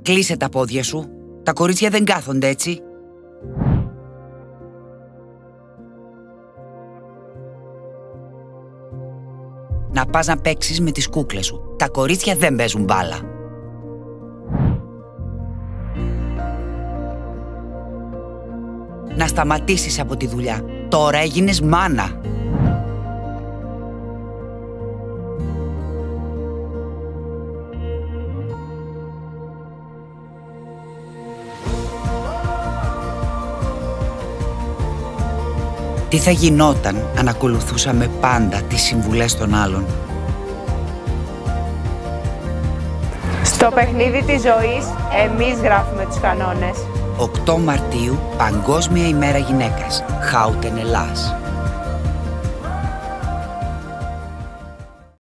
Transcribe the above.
Κλείσε τα πόδια σου. Τα κορίτσια δεν κάθονται έτσι. Να πας να παίξεις με τις κούκλες σου. Τα κορίτσια δεν παίζουν μπάλα. Να σταματήσεις από τη δουλειά. Τώρα έγινες μάνα. Τι θα γινόταν αν ακολουθούσαμε πάντα τις συμβουλές των άλλων? Στο παιχνίδι της ζωής, εμείς γράφουμε τους κανόνες. 8 Μαρτίου, Παγκόσμια ημέρα γυναίκας. Χάουτεν Ελλάς.